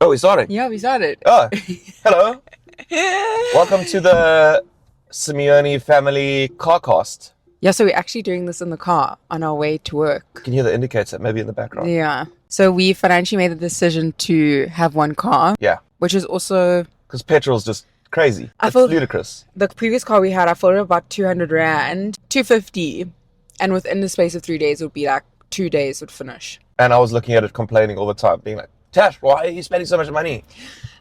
Oh, we started. Yeah, we started. Oh, hello. Welcome to the Simeone family carcast. Yeah, so we're actually doing this in the car on our way to work. You can hear the indicator maybe in the background. Yeah. So we financially made the decision to have one car. Yeah. Which is also... Because petrol's just crazy. It's ludicrous. The previous car we had, I filled about 200 Rand, 250. And within the space of 3 days, it would be like 2 days would finish. And I was looking at it complaining all the time, being like, Tash, why are you spending so much money?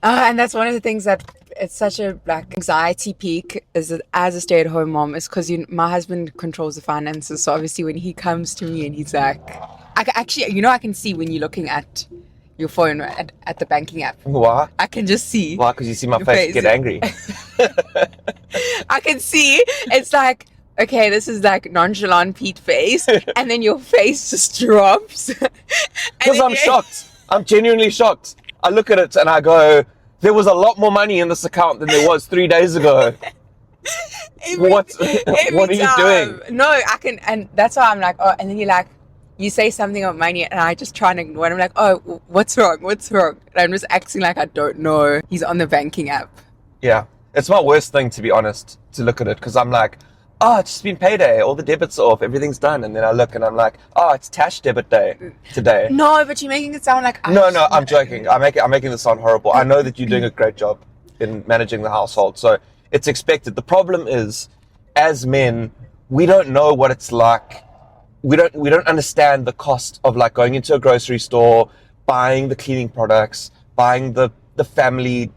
And that's one of the things that it's such a anxiety peak is that as a stay-at-home mom is because my husband controls the finances. So obviously when he comes to me and he's like, I can see when you're looking at your phone at the banking app. Why? I can just see. Why? Because you see my face get angry. I can see. It's like, okay, this is like nonchalant Pete face. And then your face just drops. Because I'm shocked. I'm genuinely shocked. I look at it and I go, there was a lot more money in this account than there was 3 days ago. What are you doing? No, I can, and that's why I'm like, oh, and then you're like, you say something about money and I just try and ignore it. I'm like, oh, what's wrong? And I'm just acting like I don't know. He's on the banking app. Yeah. It's my worst thing, to be honest, to look at it, because I'm like, oh, it's just been payday. All the debits are off. Everything's done. And then I look and I'm like, oh, it's Tash debit day today. No, but you're making it sound like... No, I'm joking. I'm making this sound horrible. I know that you're doing a great job in managing the household. So it's expected. The problem is, as men, we don't know what it's like. We don't understand the cost of like going into a grocery store, buying the cleaning products, buying the family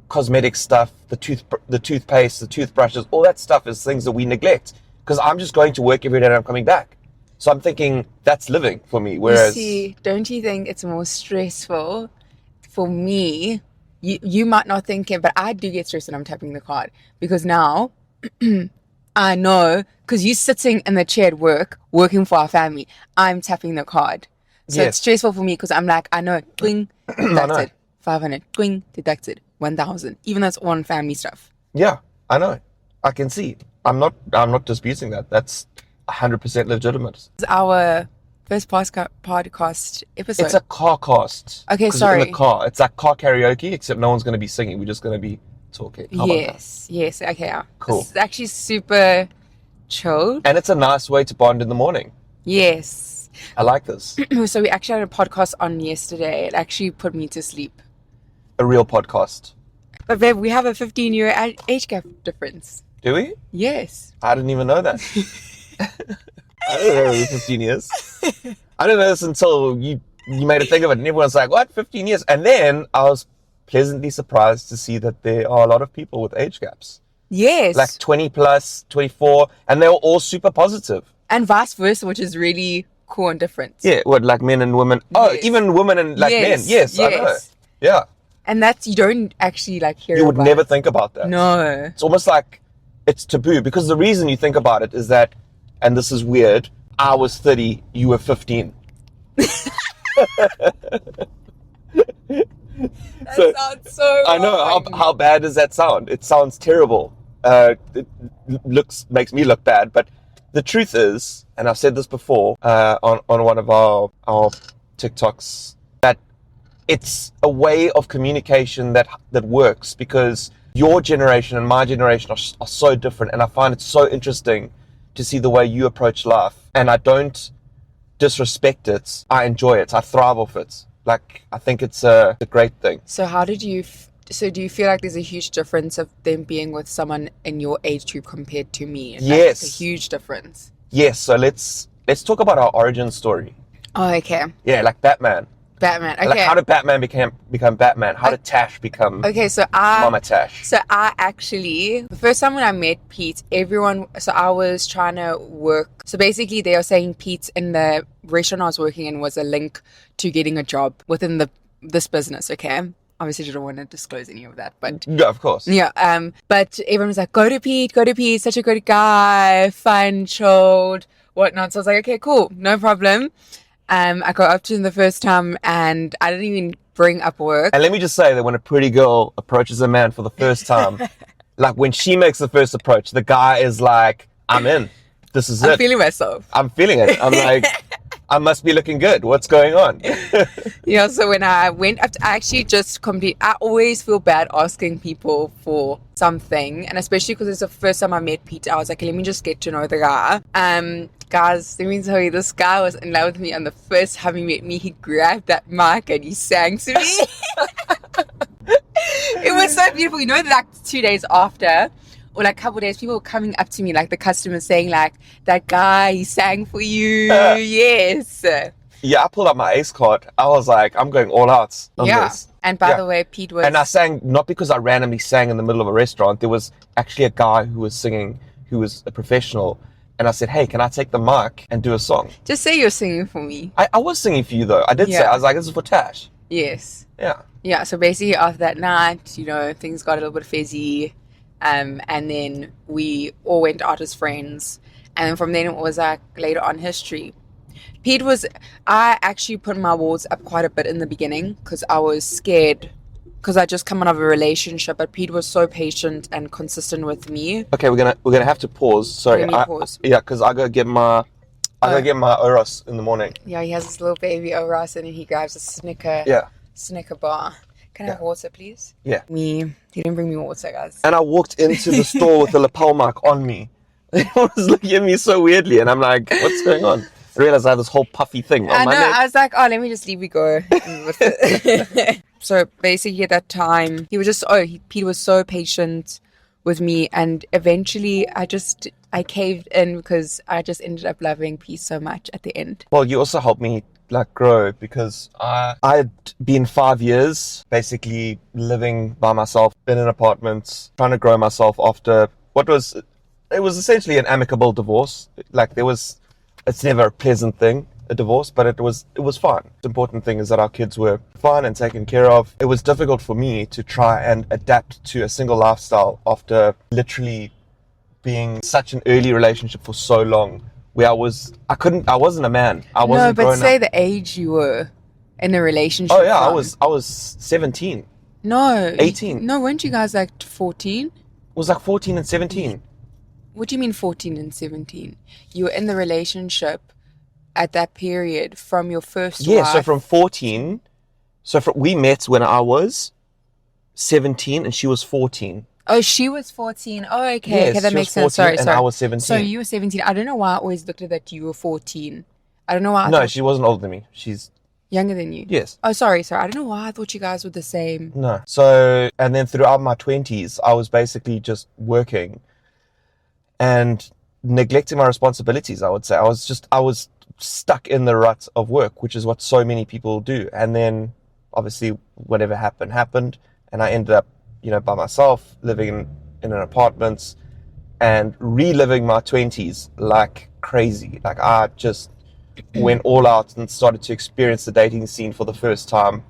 cosmetic stuff, the toothpaste, the toothbrushes, all that stuff is things that we neglect because I'm just going to work every day and I'm coming back. So I'm thinking that's living for me. Whereas, you see, don't you think it's more stressful for me? You might not think it, but I do get stressed when I'm tapping the card because now I know because you're sitting in the chair at work, working for our family. I'm tapping the card. So It's stressful for me because I'm like, I know, twing, deducted, 500, twing, deducted, 1,000, even though it's on family stuff. Yeah, I know. I can see. I'm not disputing that. That's 100% legitimate. It's our first podcast episode. It's a car cast. Okay, sorry. In the car. It's like car karaoke, except no one's going to be singing. We're just going to be talking. How about that? Yes. Okay. Cool. It's actually super chill. And it's a nice way to bond in the morning. Yes. I like this. So we actually had a podcast on yesterday. It actually put me to sleep. A real podcast. But babe, we have a 15-year age gap difference. Do we? Yes. I didn't even know that. I didn't know it was 15 years. I didn't know this until you made a thing of it. And everyone's like, what? 15 years? And then I was pleasantly surprised to see that there are a lot of people with age gaps. Yes. Like 20 plus, 24, and they're all super positive. And vice versa, which is really cool and different. Yeah, what, like men and women? Oh, even women and like men. Yes, I know. Yeah. And that's, you don't actually like hear You would never think about that. No. It's almost like it's taboo because the reason you think about it is that, and this is weird, I was 30, you were 15. That sounds so I know. How bad does that sound? It sounds terrible. It makes me look bad. But the truth is, and I've said this before on one of our TikToks, that it's a way of communication that works because your generation and my generation are so different. And I find it so interesting to see the way you approach life. And I don't disrespect it. I enjoy it. I thrive off it. Like, I think it's a great thing. So how did you... So do you feel like there's a huge difference of them being with someone in your age group compared to me? Yes. Like, a huge difference. Yes. So let's talk about our origin story. Oh, okay. Yeah, like Batman. Okay. Like, how did Batman become Batman? How did Tash become Mama Tash? So I actually, the first time when I met Pete, I was trying to work. So basically they were saying Pete in the restaurant I was working in was a link to getting a job within this business, okay? Obviously didn't want to disclose any of that, but... Yeah, of course. Yeah, but everyone was like, go to Pete, such a good guy, fun, chilled, whatnot. So I was like, okay, cool, no problem. I got up to him the first time and I didn't even bring up work. And let me just say that when a pretty girl approaches a man for the first time, like when she makes the first approach, the guy is like, I'm in. This is it. I'm feeling myself. I'm feeling it. I'm like, I must be looking good. What's going on? Yeah, so when I went up I actually I always feel bad asking people for something, and especially because it's the first time I met Peter, I was like, let me just get to know the guy. Guys, let me tell you, this guy was in love with me, and the first time he met me, he grabbed that mic and he sang to me. It was so beautiful. You know, like 2 days after, or like a couple days, people were coming up to me, like the customers saying like, that guy, he sang for you. Yes. Yeah, I pulled out my Ace card. I was like, I'm going all out on this. And by the way, Pete was... And I sang, not because I randomly sang in the middle of a restaurant. There was actually a guy who was singing, who was a professional. And I said, hey, can I take the mic and do a song? Just say you're singing for me. I was singing for you, though. I did say, I was like, this is for Tash. Yes. Yeah. Yeah, so basically after that night, you know, things got a little bit fizzy. And then we all went out as friends. And then from then it was like later on history. I actually put my walls up quite a bit in the beginning because I was scared because I just come out of a relationship. But Pete was so patient and consistent with me. Okay, we're gonna have to pause. Sorry, pause. Yeah, because I gotta get my Oros in the morning. Yeah, he has this little baby Oros, and then he grabs a Snicker bar. Can I have water, please? Yeah. He didn't bring me water, guys. And I walked into the store with the lapel mic on me. He was looking at me so weirdly, and I'm like, what's going on? I realized I had this whole puffy thing on my neck. I was like, oh, let me just leave you go. So basically at that time, he was just, Pete was so patient with me, and eventually I caved in because I just ended up loving Pete so much at the end. Well, you also helped me like grow because I'd been 5 years basically living by myself in an apartment, trying to grow myself after it was essentially an amicable divorce. Like it's never a pleasant thing, a divorce, but it was fine. The important thing is that our kids were fine and taken care of. It was difficult for me to try and adapt to a single lifestyle after literally being such an early relationship for so long, where I wasn't a man. I wasn't grown up. No, but say the age you were in the relationship. Oh yeah, I was 17. No. 18. No, weren't you guys like 14? It was like 14 and 17. What do you mean 14 and 17? You were in the relationship at that period from your first wife. Yeah, so from 14. We met when I was 17 and she was 14. Oh, she was 14. Oh, okay. Yes, okay, that she makes was sense. 14 Sorry. and I was 17. So you were 17. I don't know why I always looked at that you were 14. I don't know why. No, she wasn't older than me. She's younger than you. Yes. Oh, sorry. I don't know why I thought you guys were the same. No. So, and then throughout my 20s, I was basically just working and neglecting my responsibilities, I would say. I was stuck in the rut of work, which is what so many people do. And then obviously whatever happened, and I ended up, by myself, living in an apartment and reliving my 20s like crazy. Like I just went all out and started to experience the dating scene for the first time,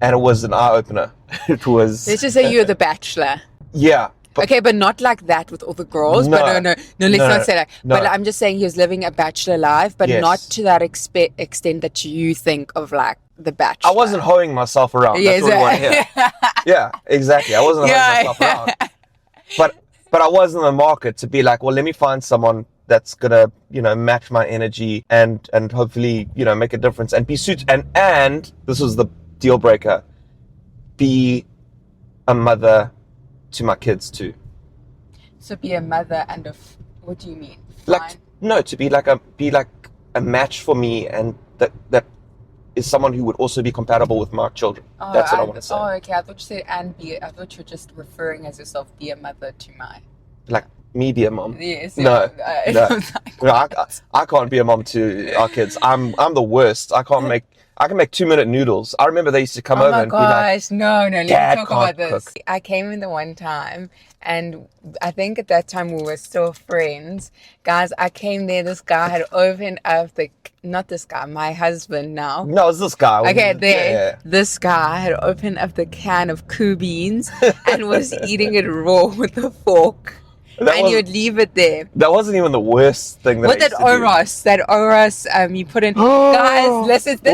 and it was an eye-opener. It was... Let's just say you're the bachelor. Yeah. Okay, but not like that with all the girls. No, but no, let's not say that. No. But I'm just saying he was living a bachelor life, but Yes. not to that extent that you think of like the bachelor. I wasn't hoeing myself around. Yes, That's what we want to hear. Yeah, exactly. I wasn't hoeing myself around. But I was in the market to be like, well, let me find someone that's gonna, match my energy and hopefully, make a difference and be suited. And this was the deal breaker: be a mother to my kids too. So be a mother and what do you mean? To be like a match for me, and that is someone who would also be compatible with my children. That's what I want to say. Oh, okay. I thought you said I thought you were just referring as yourself, be a mother to my. Like me be a mom. Yes. No. No. I can't be a mom to our kids. I'm the worst. I can make 2-minute noodles. I remember they used to come over and be like, oh my gosh, no, let me Dad talk about can't this. cook. I came in the one time, and I think at that time we were still friends. Guys, I came there, this guy had opened up not this guy, my husband now. No, it's this guy. Okay, Yeah. this guy had opened up the can of Koo beans and was eating it raw with a fork. He would leave it there. That wasn't even the worst thing that What I used to do. that Oros, you put in. Guys, listen, this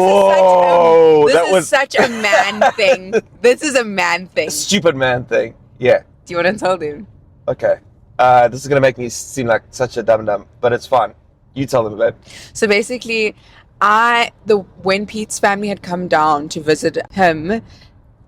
is such a man thing. This is a man thing. Stupid man thing. Yeah. Do you want to tell them? Okay. This is going to make me seem like such a dum-dum, but it's fine. You tell them, babe. So basically, when Pete's family had come down to visit him,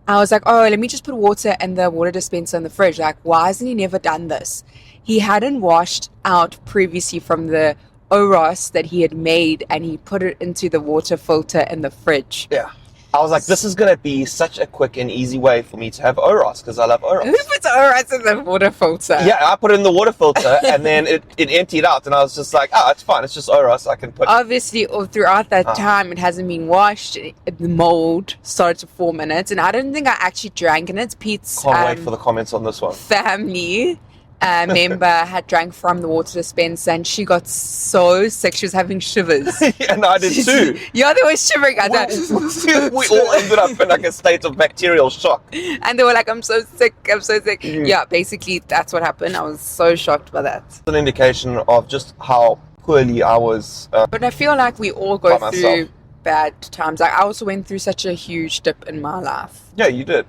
I was like, oh, let me just put water in the water dispenser in the fridge. Like, why hasn't he never done this? He hadn't washed out previously from the Oros that he had made, and he put it into the water filter in the fridge. Yeah. I was like, this is going to be such a quick and easy way for me to have Oros, because I love Oros. Who puts Oros in the water filter? Yeah, I put it in the water filter, and then it emptied out, and I was just like, oh, it's fine. It's just Oros. I can put... Obviously, throughout that time, it hasn't been washed. The mold started to form in it, and I don't think I actually drank in it. Pete's Can't wait for the comments on this one. family member had drank from the water dispenser, and she got so sick. She was having shivers. And I did too. Yeah, they were shivering. We all ended up in like a state of bacterial shock. And they were like, I'm so sick. Mm. Yeah, basically, that's what happened. I was so shocked by that. It's an indication of just how poorly I was. But I feel like we all go By through myself. bad times. Like, I also went through such a huge dip in my life, Yeah, you did.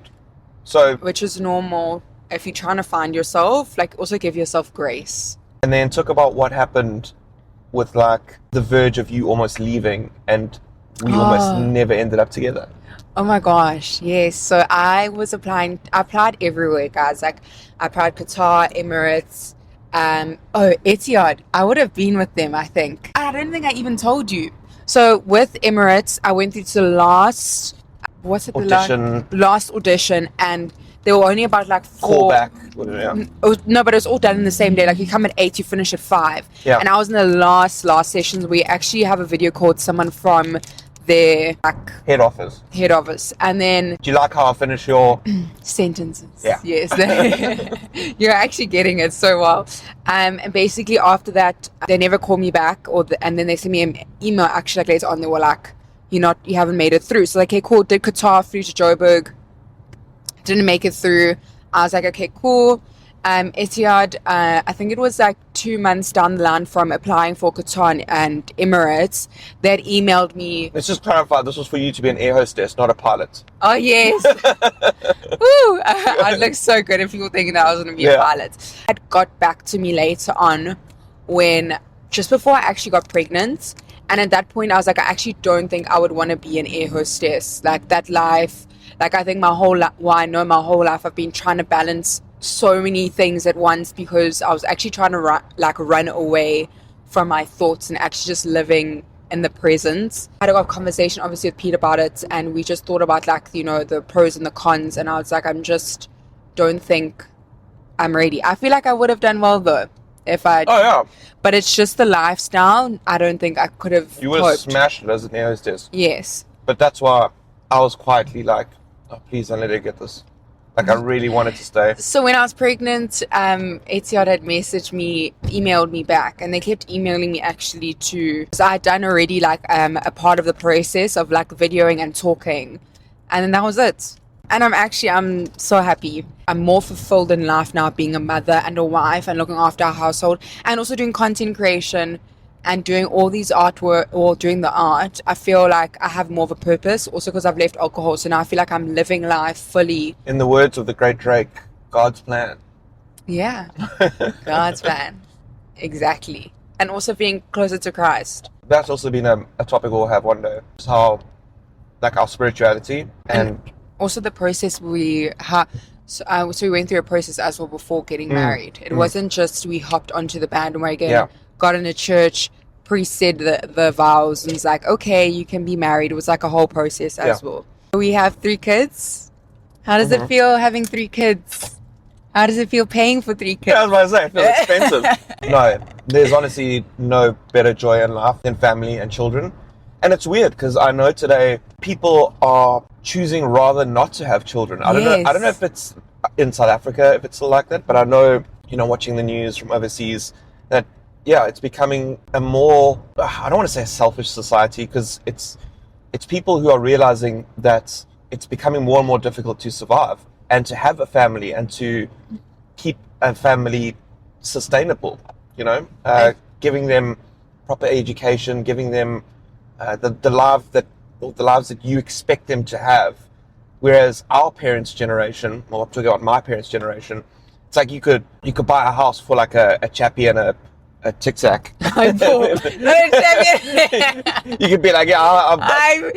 So, which is normal. If you're trying to find yourself, like, also give yourself grace. and then talk about what happened with like the verge of you almost leaving, and we almost never ended up together. Oh my gosh, yes. So I applied everywhere, guys. Like, I applied Qatar, Emirates, Etihad. I would have been with them, I think. I don't think I even told you. So with Emirates, I went through to the last, last audition, and there were only about like 4. Call back. Yeah. No, but it was all done in the same day. Like, you come at 8, you finish at 5. Yeah. And I was in the last sessions. We actually have a video called someone from their like Head office. head office, and then Do you like how I finish your... sentences. Yeah. Yes. You're actually getting it so well. And basically after that, they never called me back, and then they sent me an email actually like later on. They were like, you haven't made it through. So like, okay, cool. Did Qatar, flew to Joburg, didn't make it through. I was like, okay, cool. Etihad, I think it was like 2 months down the line from applying for Qatar and Emirates, they had emailed me. Let's just clarify, this was for you to be an air hostess, not a pilot. Oh, yes. Woo! I'd look so good if people thinking that I was going to be a pilot. It got back to me later on just before I actually got pregnant. And at that point, I was like, I actually don't think I would want to be an air hostess. Like, that life, like, I think my whole life I've been trying to balance so many things at once, because I was actually trying to run away from my thoughts and actually just living in the present. I had a conversation obviously with Pete about it, and we just thought about like, the pros and the cons, and I was like, don't think I'm ready. I feel like I would have done well though if I but it's just the lifestyle. I don't think I could have You would have smashed it as an air hostess. Yes. But that's why I was quietly like, oh, please don't let her get this. Like, I really wanted to stay. So when I was pregnant, Etihad had emailed me back, and they kept emailing me actually because I had done already like a part of the process of like videoing and talking, and then that was it. And I'm so happy. I'm more fulfilled in life now, being a mother and a wife and looking after our household, and also doing content creation and doing all these artwork or doing the art. I feel like I have more of a purpose, also because I've left alcohol. So now I feel like I'm living life fully. In the words of the great Drake, God's plan. Yeah. God's plan. Exactly. And also being closer to Christ. That's also been a topic we'll have one day. Just how, like, our spirituality and also the process we had. So we went through a process as well before getting married. It wasn't just we hopped onto the bandwagon, got in a church, priest said the vows, and it's like, okay, you can be married. It was like a whole process as well. We have 3 kids. How does it feel having 3 kids? How does it feel paying for 3 kids? Yeah, I was about to say, it feels expensive. No, there's honestly no better joy in life than family and children. And it's weird because I know today people are choosing rather not to have children. I don't know if it's in South Africa, if it's still like that, but I know, watching the news from overseas that, it's becoming a more, I don't want to say a selfish society, because it's people who are realizing that it's becoming more and more difficult to survive and to have a family and to keep a family sustainable, giving them proper education, giving them the lives that you expect them to have. Whereas our parents' generation, well, I'm talking about my parents' generation, it's like you could buy a house for like a chappie and a a Tic Tac. I'm poor. No, it's You could be like, yeah, I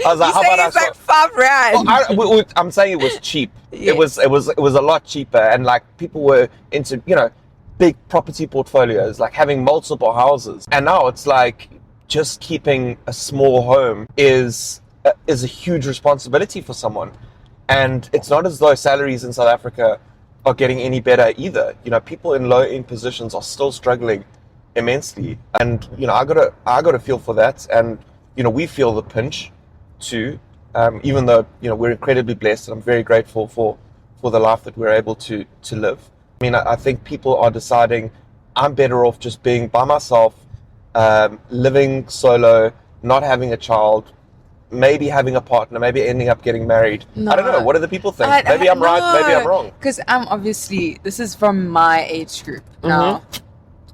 was like, how about I it's like £5 well, I'm saying it was cheap. Yes. It was a lot cheaper, and like people were into big property portfolios, like having multiple houses, and now it's like just keeping a small home is a huge responsibility for someone, and it's not as though salaries in South Africa are getting any better either. People in low-end positions are still struggling immensely, and I gotta feel for that, and we feel the pinch too. Even though we're incredibly blessed, and I'm very grateful for the life that we're able to live. I mean, I think people are deciding I'm better off just being by myself, living solo, not having a child, maybe having a partner, maybe ending up getting married. No. I don't know. What do the people think? Maybe I'm right, maybe I'm wrong. Because obviously, this is from my age group now.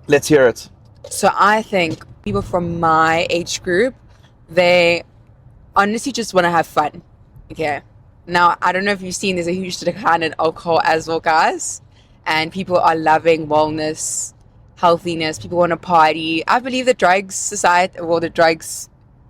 Let's hear it. So I think people from my age group, they honestly just want to have fun. Okay. Now, I don't know if you've seen, there's a huge decline in alcohol as well, guys. And people are loving wellness, healthiness. People want to party. I believe the drugs society, well, the drugs...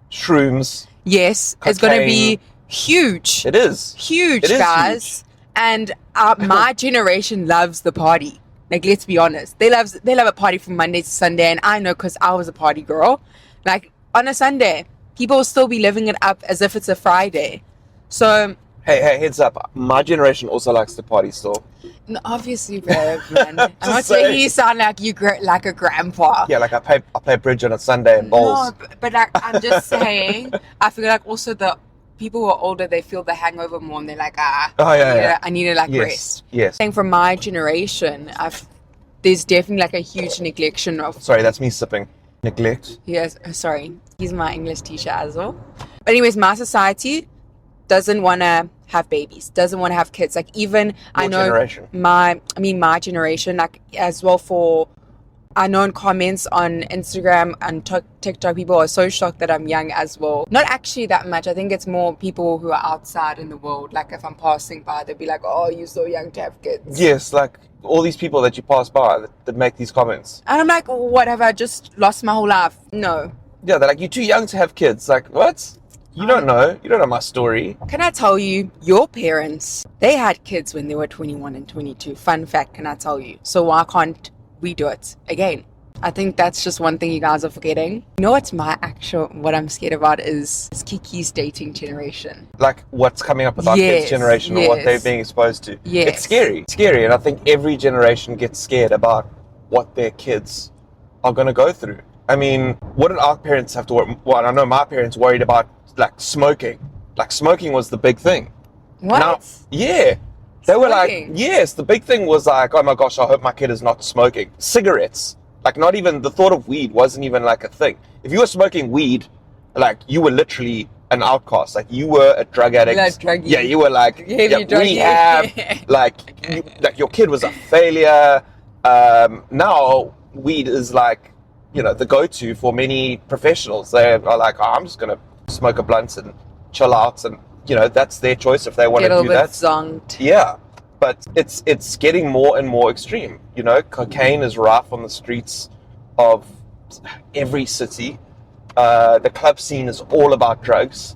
Shrooms. Yes, Cocaine. it's going to be huge. It is. Huge, It is guys. And my generation loves the party. Like, let's be honest. They love a party from Monday to Sunday. And I know because I was a party girl. Like, on a Sunday, people will still be living it up as if it's a Friday. So... Hey, heads up. My generation also likes to party still. No, obviously, babe, man. I'm not saying. saying you sound like like a grandpa. Yeah, like I play bridge on a Sunday and bowls. No, but like, I'm just saying, I feel like also the people who are older, they feel the hangover more and they're like, I need to like rest. Yes. Saying from my generation, there's definitely like a huge neglection of... Sorry, that's me sipping. Neglect. Yes, sorry. He's my English teacher as well. But anyways, my society doesn't want to have babies, doesn't want to have kids. Like even I know generation. my generation, like as well. For I know in comments on Instagram and TikTok, people are so shocked that I'm young as well. Not actually that much. I think it's more people who are outside in the world. Like if I'm passing by, they'll be like, "Oh, you're so young to have kids." Yes, like all these people that you pass by that make these comments. And I'm like, "What have I just lost my whole life?" No. Yeah, they're like, "You're too young to have kids." Like what? You don't know. You don't know my story. Can I tell you, your parents, they had kids when they were 21 and 22. Fun fact, can I tell you? So why can't we do it again? I think that's just one thing you guys are forgetting. You know what's what I'm scared about is Kiki's dating generation. Like what's coming up with our kids' generation or what they're being exposed to. Yes. It's scary. It's scary. And I think every generation gets scared about what their kids are going to go through. I mean, what did our parents have to worry? Well, I know my parents worried about like smoking. Like smoking was the big thing. What? Now, yeah. They were like, Smoking? yes, the big thing was like, oh my gosh, I hope my kid is not smoking. Cigarettes. Like not even, the thought of weed wasn't even like a thing. If you were smoking weed, like you were literally an outcast. Like you were a drug addict. Like druggie. Yeah, you were like, druggie. rehab. like your kid was a failure. Now weed is like, the go-to for many professionals. They are like, oh, I'm just going to smoke a blunt and chill out, and that's their choice if they want to do that. Zonked. Yeah, but it's getting more and more extreme. Cocaine is rife on the streets of every city. The club scene is all about drugs.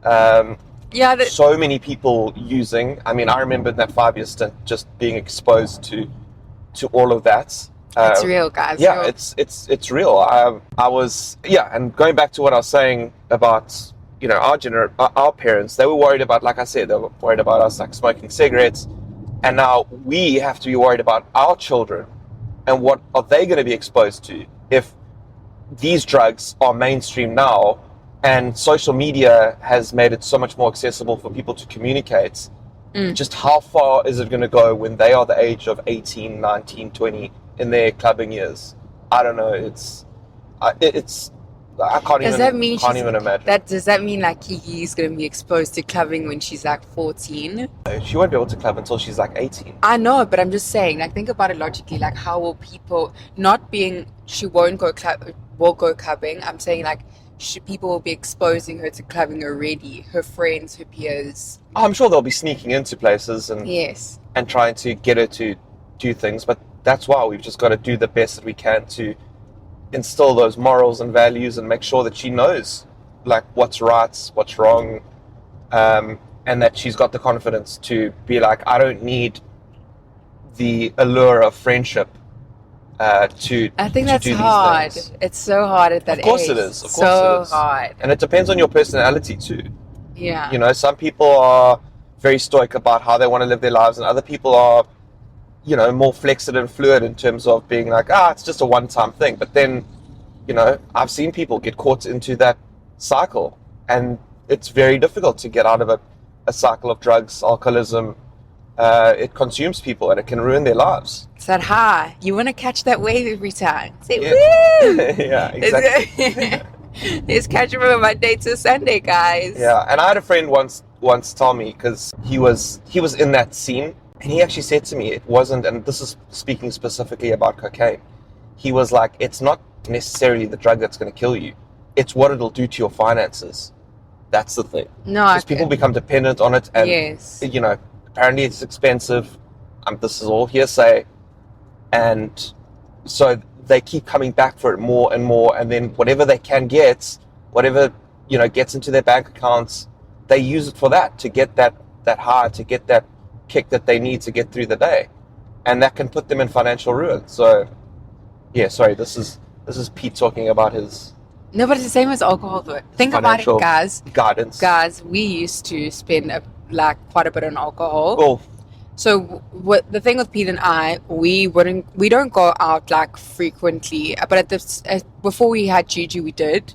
So many people using. I mean, I remember in that 5-year stint just being exposed to all of that. It's real, guys. Yeah, real. it's real. I was and going back to what I was saying about our parents, they were worried about, like I said, they were worried about us like smoking cigarettes, and now we have to be worried about our children and what are they going to be exposed to if these drugs are mainstream now, and social media has made it so much more accessible for people to communicate. Just how far is it going to go when they are the age of 18, 19, 20 in their clubbing years? I don't know. I can't even imagine. Does that mean like Kiki's going to be exposed to clubbing when she's like 14? She won't be able to club until she's like 18. I know, but I'm just saying, like, think about it logically. Like, how will people she won't go clubbing. I'm saying like, people will be exposing her to clubbing already. Her friends, her peers. I'm sure they'll be sneaking into places and trying to get her to do things, but that's why we've just got to do the best that we can to instill those morals and values and make sure that she knows like what's right, what's wrong, and that she's got the confidence to be like, I don't need the allure of friendship to I think to that's do these hard. things. It's so hard at that age. Of course it is. Of course so it is. hard. And it depends on your personality too. Yeah. You know, some people are very stoic about how they want to live their lives, and other people are, you know, more flexible and fluid in terms of being like, it's just a one-time thing. But then, you know, I've seen people get caught into that cycle, and it's very difficult to get out of a cycle of drugs, alcoholism. It consumes people and it can ruin their lives. It's that high. You want to catch that wave every time. Say, Yeah. woo! Yeah, exactly. It's catching from Monday to Sunday, guys. Yeah, and I had a friend once tell me, because he was in that scene, and he actually said to me, it wasn't, and this is speaking specifically about cocaine, he was like, it's not necessarily the drug that's going to kill you, it's what it'll do to your finances. That's the thing. No, Because people become dependent on it, and yes. you know, apparently it's expensive. This is all hearsay, and so they keep coming back for it more and more, and then whatever they can get, whatever, you know, gets into their bank accounts, they use it for that, to get that high, to get that kick that they need to get through the day, and that can put them in financial ruin. So yeah, sorry, this is Pete talking about his No, but it's the same as alcohol, though. Think about it, financial guys. guidance. Guys, we used to spend quite a bit on alcohol. Oh, So what the thing with Pete and I, we don't go out like frequently. But before we had Gigi, we did.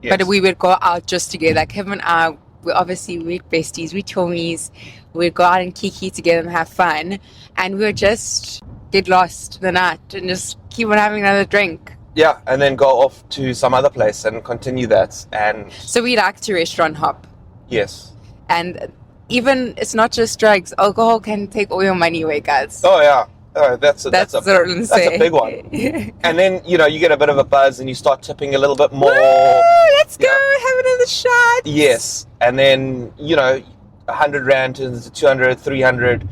yes. But we would go out just together. Like him and I, we're besties, we're chummies. We'd go out and kiki together and have fun. And we would just get lost the night and just keep on having another drink. Yeah, and then go off to some other place and continue that. And So we like to restaurant hop. yes. And even, it's not just drugs. Alcohol can take all your money away, guys. Oh yeah. That's what I'm saying. that's a big one. And then, you know, you get a bit of a buzz and you start tipping a little bit more. Woo, let's go Yeah. have another shot. Yes. And then, you know, 100 rand turns to 200, 300,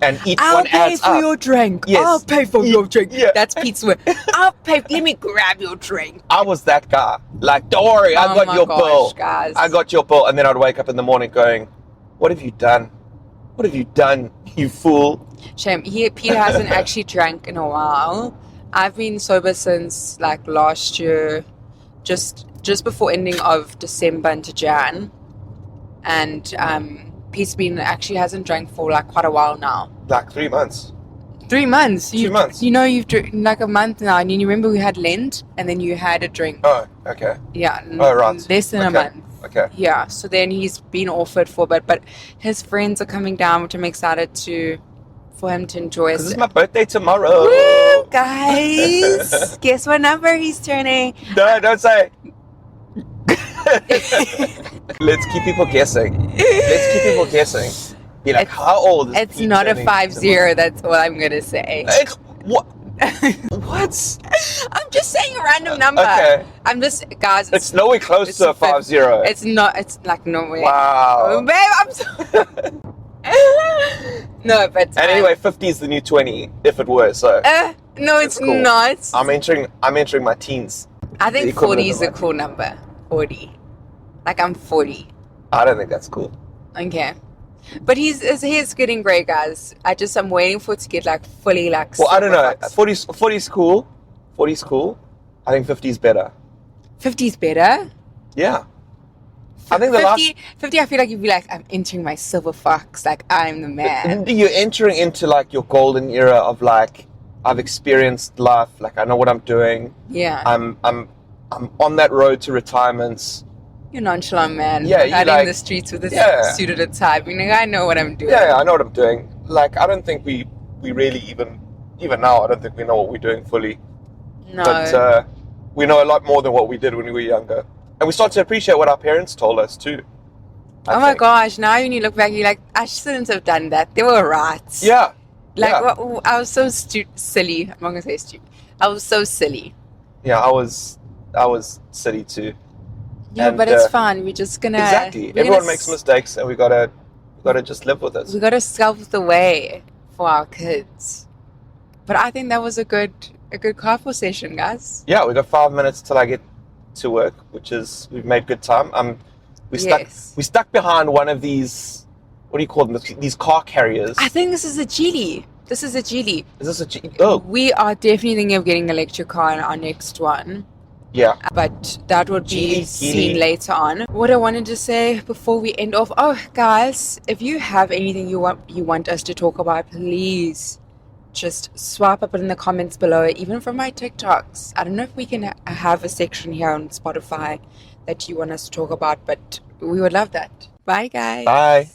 and each I'll one pay adds for up. your drink. Yes. I'll pay for your drink. Yeah. That's Pete's word. I'll pay. Let me grab your drink. I was that guy. Like, don't worry, I Oh got my your gosh, bill. guys. I got your bill. And then I'd wake up in the morning going, what have you done? What have you done, you fool? Shame. Pete hasn't actually drank in a while. I've been sober since like last year, just before ending of December into Jan, and Pete's actually hasn't drank for like quite a while now. Like 3 months. 3 months. 2 months. You know, you've like a month now, and you remember we had Lent, and then you had a drink. Oh, okay. Yeah. Oh, right. Less than a Okay. month. Okay. Yeah, so then he's been offered for a bit, but his friends are coming down, which I'm excited for him to enjoy. This is my birthday tomorrow. Woo, guys! Guess what number he's turning? No, don't say. Let's keep people guessing. Be like, how old is It's Pete not a turning 50. tomorrow? That's all I'm gonna say. It's what? What? I'm just saying a random number. Okay. I'm just, guys. It's nowhere close it's to a 50. It's not. It's like nowhere. Wow. Oh, babe, I'm so. No, but And anyway, 50 is the new 20, if it were. So no, it's That's cool. not. I'm entering my teens. I think the equivalent 40 is of a like- cool number. 40. Like I'm 40. I don't think that's cool. Okay. But his hair's getting grey, guys. I'm waiting for it to get like fully like. Well, I don't know. silver 40 is cool. 40 is cool. I think 50 is better. fox. 50's better. Yeah. I think the 50, I feel like you'd be like, I'm entering my silver fox. Like I'm the man. You're entering into like your golden era of like, I've experienced life. Like I know what I'm doing. Yeah. I'm on that road to retirement. You're nonchalant, man. Yeah, you out like- in the streets with a Yeah. suit at a tie. You know, I know what I'm doing. Yeah, I know what I'm doing. Like I don't think we really even now, I don't think we know what we're doing fully. No. But we know a lot more than what we did when we were younger. And we start to appreciate what our parents told us too. I oh my think. gosh! Now when you look back, you're like, I shouldn't have done that. They were right. Yeah. Like yeah. I was so silly. I'm not gonna say stupid. I was so silly. Yeah, I was silly too. Yeah, And, but it's fun. We're just gonna Exactly. we're Everyone gonna makes mistakes, and we gotta just live with it. We gotta sculpt the way for our kids. But I think that was a good a good carpool session, guys. Yeah, we got 5 minutes till I get to work, which is we've made good time. Yes. We stuck behind one of these. What do you call them? These car carriers. I think this is a Geely. This is a Geely. Is this a Oh, We are definitely thinking of getting an electric car in our next one. yeah. But that would be Geely. seen later on. What I wanted to say before we end off, guys, if you have anything you want us to talk about, please just swipe up it in the comments below, even from my TikToks. I don't know if we can have a section here on Spotify that you want us to talk about, but we would love that. Bye, guys. Bye.